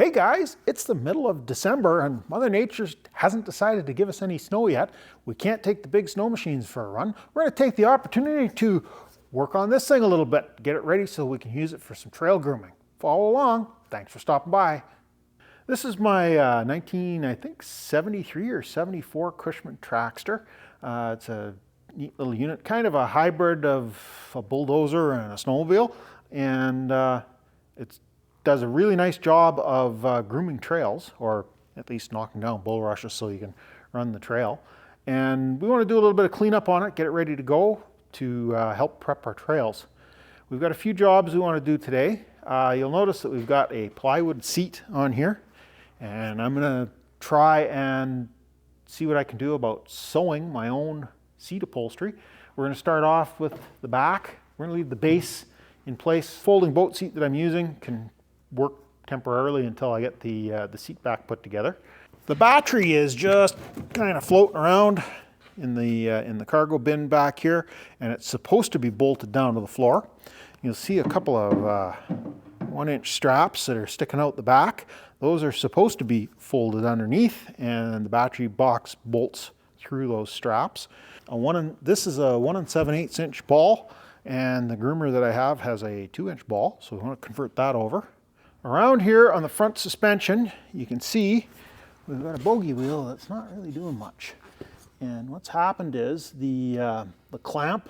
Hey guys, it's the middle of December and Mother Nature hasn't decided to give us any snow yet. We can't take the big snow machines for a run. We're going to take the opportunity to work on this thing a little bit, get it ready so we can use it for some trail grooming. Follow along. Thanks for stopping by. This is my 73 or 74 Cushman Trackster. It's a neat little unit, kind of a hybrid of a bulldozer and a snowmobile, and it does a really nice job of grooming trails, or at least knocking down bulrushes so you can run the trail. And we want to do a little bit of cleanup on it, get it ready to go to help prep our trails. We've got a few jobs we want to do today. You'll notice that we've got a plywood seat on here, and I'm going to try and see what I can do about sewing my own seat upholstery. We're going to start off with the back. We're going to leave the base in place. Folding boat seat that I'm using can work temporarily until I get the seat back put together. The battery is just kind of floating around in the cargo bin back here, and it's supposed to be bolted down to the floor. You'll see a couple of 1-inch straps that are sticking out the back. Those are supposed to be folded underneath, and the battery box bolts through those straps. This is a 1 7/8 inch ball, and the groomer that I have has a 2-inch ball, so we want to convert that over. Around here on the front suspension, you can see we've got a bogey wheel that's not really doing much. And what's happened is the clamp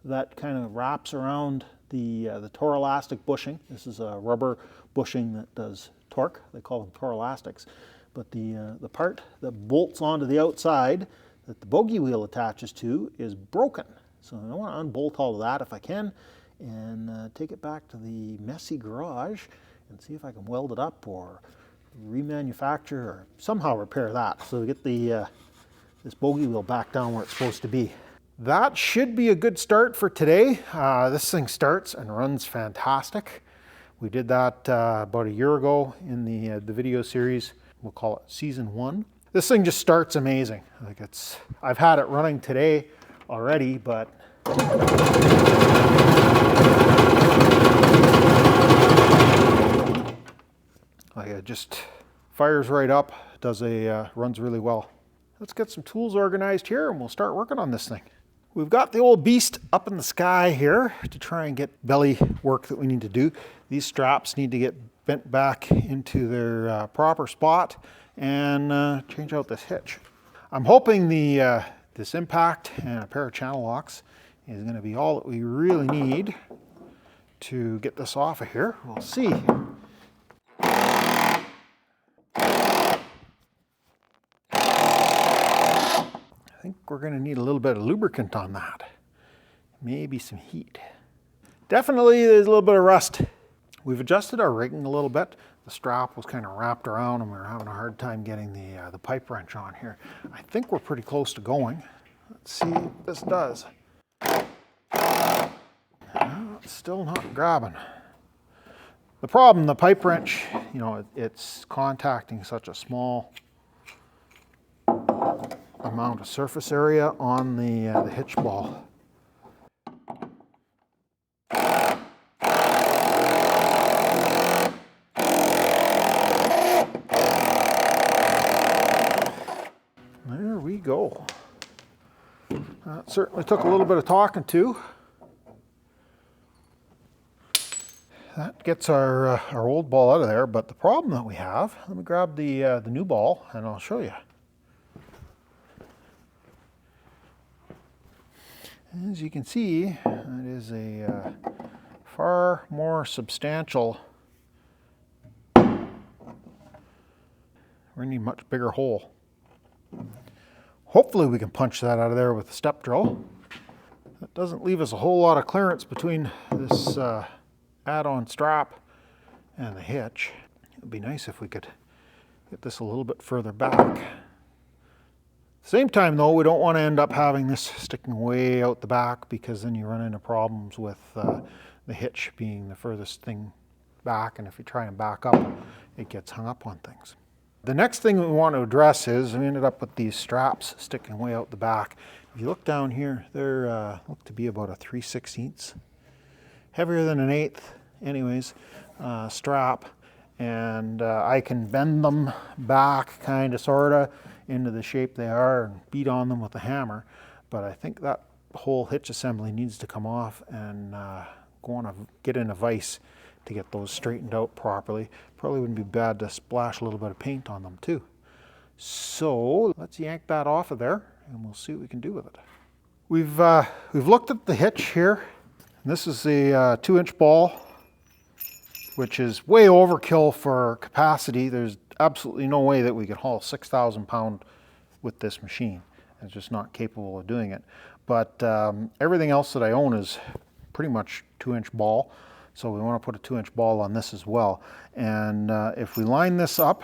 that kind of wraps around the torque elastic bushing. This is a rubber bushing that does torque. They call them torque elastics. But the part that bolts onto the outside that the bogey wheel attaches to is broken. So I want to unbolt all of that if I can and take it back to the messy garage and see if I can weld it up or remanufacture or somehow repair that so we get this bogey wheel back down where it's supposed to be. That should be a good start for today. This thing starts and runs fantastic. We did that about a year ago in the video series. We'll call it season 1. This thing just starts amazing. I've had it running today already, but it just fires right up, runs really well. Let's get some tools organized here and we'll start working on this thing. We've got the old beast up in the sky here to try and get belly work that we need to do. These straps need to get bent back into their proper spot and change out this hitch. I'm hoping this impact and a pair of channel locks is going to be all that we really need to get this off of here. We'll see. I think we're going to need a little bit of lubricant on that. Maybe some heat. Definitely there's a little bit of rust. We've adjusted our rigging a little bit. The strap was kind of wrapped around and we were having a hard time getting the pipe wrench on here. I think we're pretty close to going. Let's see what this does. It's still not grabbing. The problem, the pipe wrench, it's contacting such a small amount of surface area on the hitch ball. There we go. That certainly took a little bit of talking to. That gets our old ball out of there, but the problem that we have, let me grab the new ball and I'll show you. As you can see, it is a far more substantial, we're going to need a much bigger hole. Hopefully we can punch that out of there with the step drill. That doesn't leave us a whole lot of clearance between this add-on strap and the hitch. It would be nice if we could get this a little bit further back. At the same time though, we don't want to end up having this sticking way out the back, because then you run into problems with the hitch being the furthest thing back, and if you try and back up, it gets hung up on things. The next thing we want to address is we ended up with these straps sticking way out the back. If you look down here, they're look to be about a 3/16, heavier than an 1/8 anyways, strap. and I can bend them back kind of sort of into the shape they are and beat on them with a hammer. But I think that whole hitch assembly needs to come off and get in a vise to get those straightened out properly. Probably wouldn't be bad to splash a little bit of paint on them too. So let's yank that off of there and we'll see what we can do with it. We've looked at the hitch here. This is a 2-inch ball, which is way overkill for capacity. There's absolutely no way that we could haul 6,000 pound with this machine. It's just not capable of doing it. But everything else that I own is pretty much 2-inch ball. So we want to put a 2-inch ball on this as well. And if we line this up,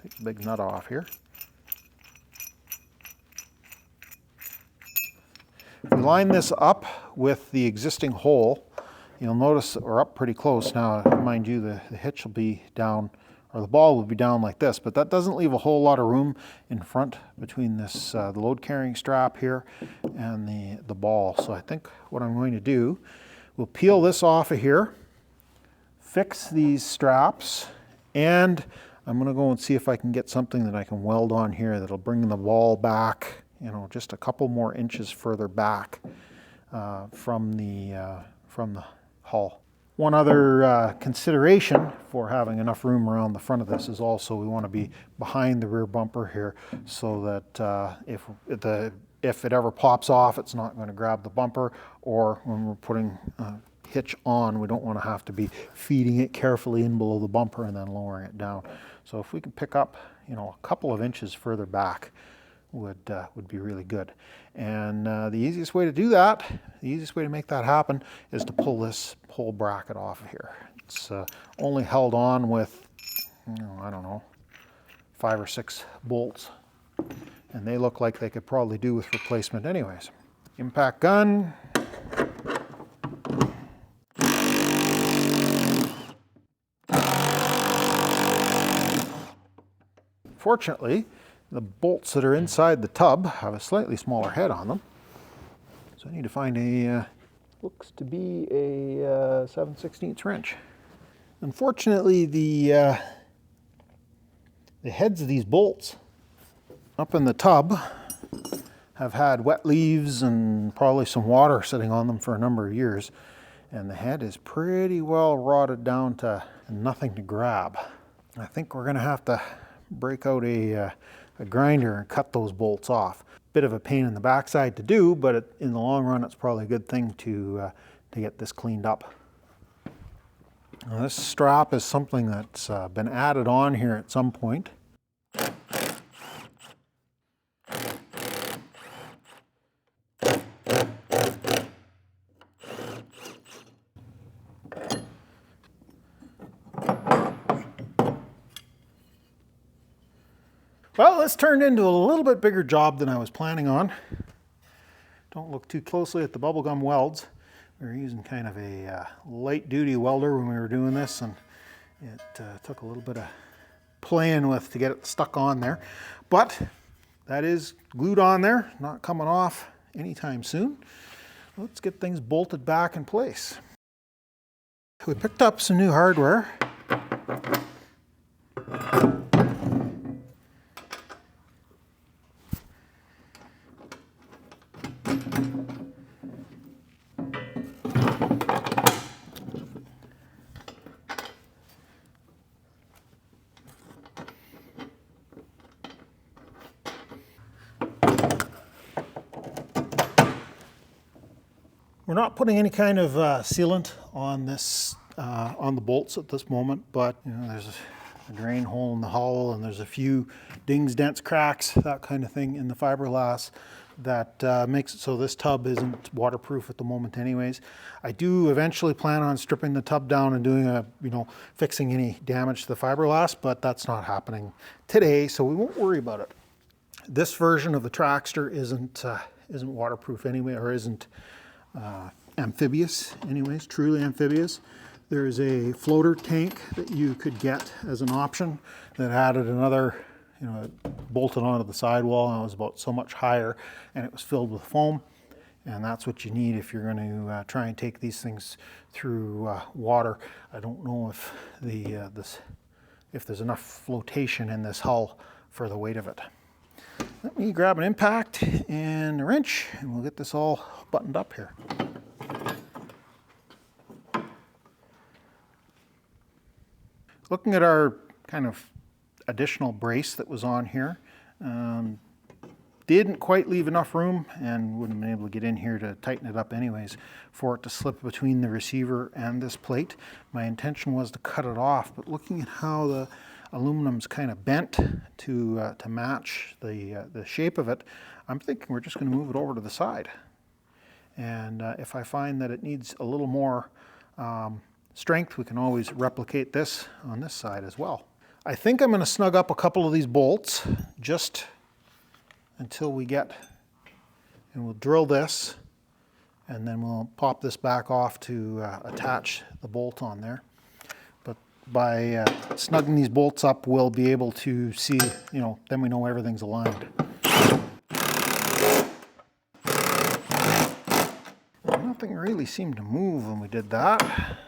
take the big nut off here. If we line this up with the existing hole, you'll notice that we're up pretty close. Now, mind you, the hitch will be down, or the ball will be down like this, but that doesn't leave a whole lot of room in front between this the load carrying strap here and the ball. So I think what I'm going to do, we'll peel this off of here, fix these straps, and I'm going to go and see if I can get something that I can weld on here that'll bring the ball back, you know, just a couple more inches further back from the hull. One other consideration for having enough room around the front of this is also we want to be behind the rear bumper here so that if it ever pops off, it's not going to grab the bumper, or when we're putting hitch on, we don't want to have to be feeding it carefully in below the bumper and then lowering it down. So if we can pick up, you know, a couple of inches further back would be really good. And the easiest way to do that, the easiest way to make that happen, is to pull this whole bracket off of here. It's only held on with, you know, I don't know, 5 or 6 bolts, and they look like they could probably do with replacement anyways. Impact gun. Fortunately, the bolts that are inside the tub have a slightly smaller head on them. So I need to find a, looks to be a 7/16 wrench. Unfortunately, the heads of these bolts up in the tub have had wet leaves and probably some water sitting on them for a number of years. And the head is pretty well rotted down to nothing to grab. I think we're going to have to break out a grinder and cut those bolts off. Bit of a pain in the backside to do, but in the long run, it's probably a good thing to get this cleaned up. Now, this strap is something that's been added on here at some point. Well, this turned into a little bit bigger job than I was planning on. Don't look too closely at the bubblegum welds. We were using kind of a light-duty welder when we were doing this, and it took a little bit of playing with to get it stuck on there. But that is glued on there, not coming off anytime soon. Let's get things bolted back in place. We picked up some new hardware. We're not putting any kind of sealant on this, on the bolts at this moment, but you know, there's a drain hole in the hull and there's a few dings, dents, cracks, that kind of thing in the fiberglass that makes it so this tub isn't waterproof at the moment anyways. I do eventually plan on stripping the tub down and doing fixing any damage to the fiberglass, but that's not happening today, so we won't worry about it. This version of the Trackster isn't waterproof anyway, or isn't amphibious anyways, truly amphibious. There's a floater tank that you could get as an option that added another, it bolted onto the sidewall and it was about so much higher and it was filled with foam. And that's what you need if you're going to try and take these things through water. I don't know if if there's enough flotation in this hull for the weight of it. Let me grab an impact and a wrench, and we'll get this all buttoned up here. Looking at our kind of additional brace that was on here, didn't quite leave enough room, and wouldn't have been able to get in here to tighten it up anyways, for it to slip between the receiver and this plate. My intention was to cut it off, but looking at how the aluminum's kind of bent to match the shape of it, I'm thinking we're just going to move it over to the side. And if I find that it needs a little more strength, we can always replicate this on this side as well. I think I'm going to snug up a couple of these bolts just until we get, and we'll drill this, and then we'll pop this back off to attach the bolt on there. But by snugging these bolts up, we'll be able to see, then we know everything's aligned. Nothing really seemed to move when we did that.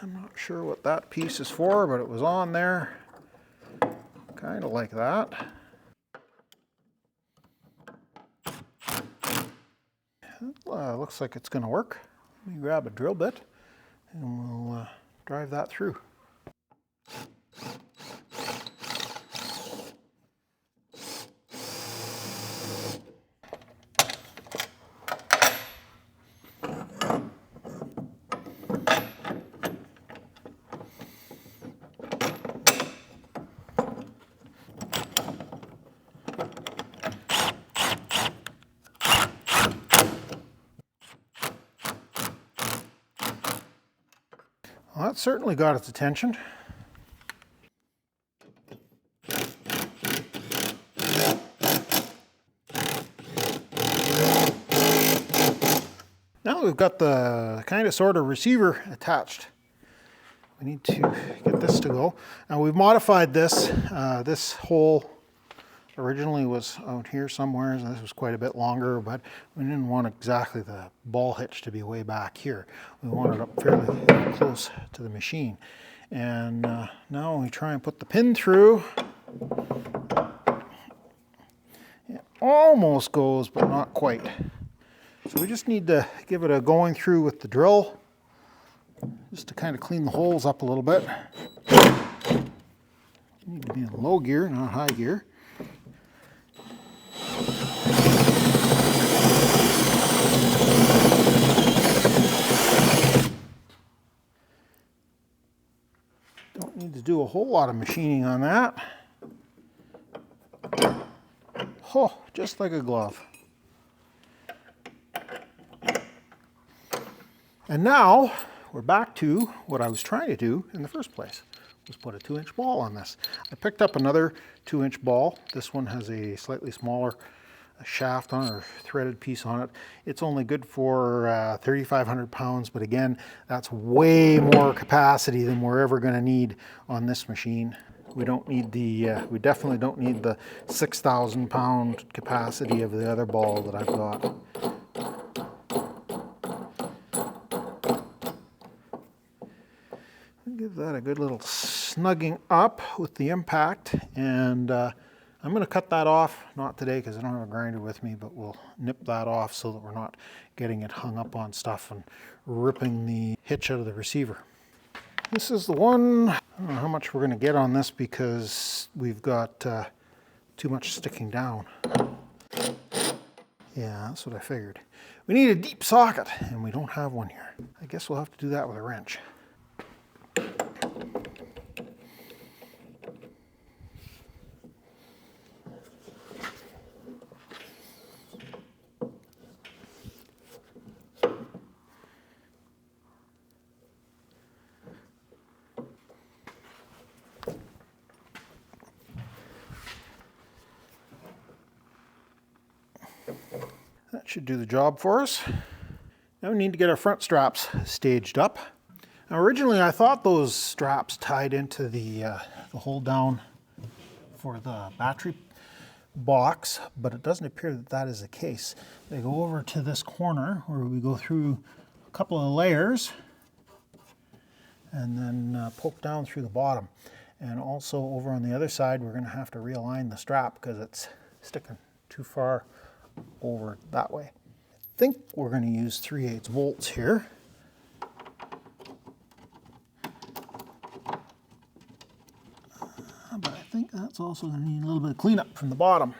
I'm not sure what that piece is for, but it was on there. Kind of like that. Looks like it's going to work. Let me grab a drill bit and we'll drive that through. Well, that certainly got its attention. Now that we've got the kind of sort of receiver attached, we need to get this to go. Now we've modified this. This hole originally was out here somewhere, and this was quite a bit longer, but we didn't want exactly the ball hitch to be way back here. We wanted it up fairly close to the machine. And now we try and put the pin through. It almost goes, but not quite. So we just need to give it a going through with the drill, just to kind of clean the holes up a little bit. You need to be in low gear, not high gear. Don't need to do a whole lot of machining on that. Oh, just like a glove. And now we're back to what I was trying to do in the first place, was put a 2-inch ball on this. I picked up another 2-inch ball. This one has a slightly smaller shaft on it, or threaded piece on it. It's only good for 3,500 pounds, but again, that's way more capacity than we're ever going to need on this machine. We don't need we definitely don't need the 6,000 pound capacity of the other ball that I've got. Give that a good little snugging up with the impact, and I'm going to cut that off, not today because I don't have a grinder with me, but we'll nip that off so that we're not getting it hung up on stuff and ripping the hitch out of the receiver. This is the one. I don't know how much we're going to get on this because we've got too much sticking down. Yeah, that's what I figured. We need a deep socket, and we don't have one here. I guess we'll have to do that with a wrench. That should do the job for us. Now we need to get our front straps staged up. Now originally I thought those straps tied into the hold down for the battery box, but it doesn't appear that that is the case. They go over to this corner where we go through a couple of layers and then poke down through the bottom. And also over on the other side, we're going to have to realign the strap because it's sticking too far over that way. I think we're going to use 3/8 bolts here. But I think that's also going to need a little bit of cleanup from the bottom.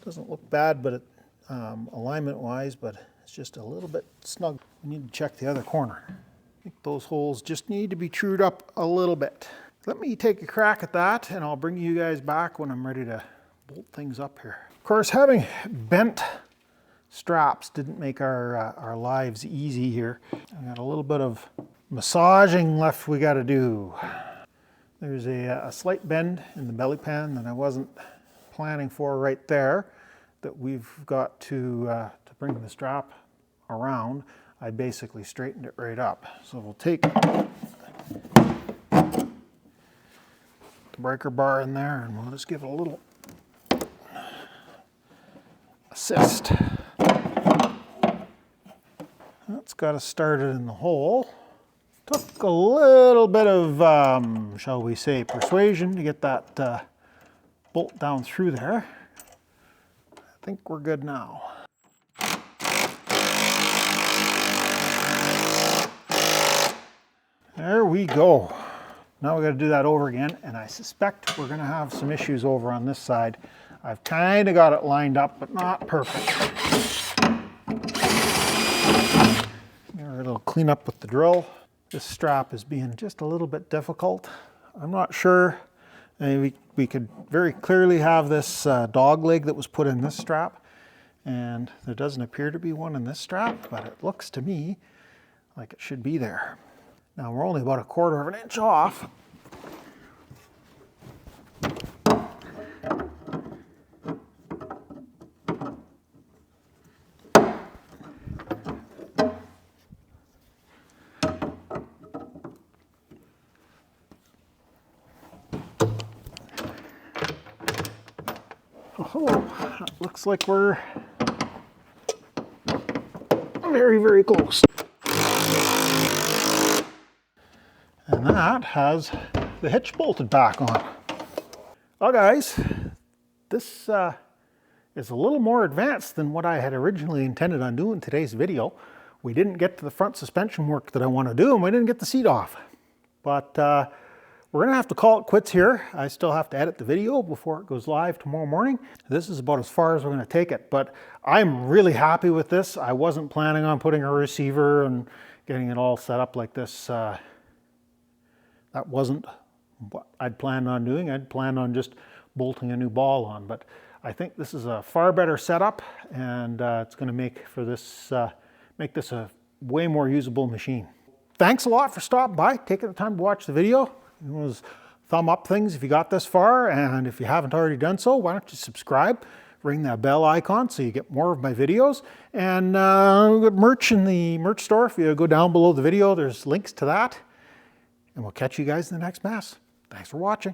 Doesn't look bad, but alignment-wise, but it's just a little bit snug. We need to check the other corner. I think those holes just need to be trued up a little bit. Let me take a crack at that, and I'll bring you guys back when I'm ready to bolt things up here. Of course, having bent straps didn't make our lives easy here. I got a little bit of massaging left we got to do. There's a slight bend in the belly pan that I wasn't planning for right there that we've got to bring the strap around. I basically straightened it right up. So we'll take the breaker bar in there and we'll just give it a little assist. That's got us started in the hole. Took a little bit of, shall we say, persuasion to get that bolt down through there. I think we're good now. There we go. Now we got to do that over again, and I suspect we're going to have some issues over on this side. I've kind of got it lined up, but not perfect. Give a little cleanup with the drill. This strap is being just a little bit difficult. I'm not sure. We could very clearly have this dog leg that was put in this strap, and there doesn't appear to be one in this strap, but it looks to me like it should be there. Now we're only about 1/4 of an inch off. Oh, it looks like we're very, very close. And that has the hitch bolted back on. Well guys, this is a little more advanced than what I had originally intended on doing today's video. We didn't get to the front suspension work that I want to do, and we didn't get the seat off. But we're gonna have to call it quits here. I still have to edit the video before it goes live tomorrow morning. This is about as far as we're gonna take it, but I'm really happy with this. I wasn't planning on putting a receiver and getting it all set up like this. That wasn't what I'd planned on doing. I'd planned on just bolting a new ball on, but I think this is a far better setup, and it's gonna make this a way more usable machine. Thanks a lot for stopping by, taking the time to watch the video. It was thumb up things if you got this far, and if you haven't already done so, why don't you subscribe, ring that bell icon so you get more of my videos, and we've got merch in the merch store. If you go down below the video, there's links to that, and we'll catch you guys in the next mess. Thanks for watching.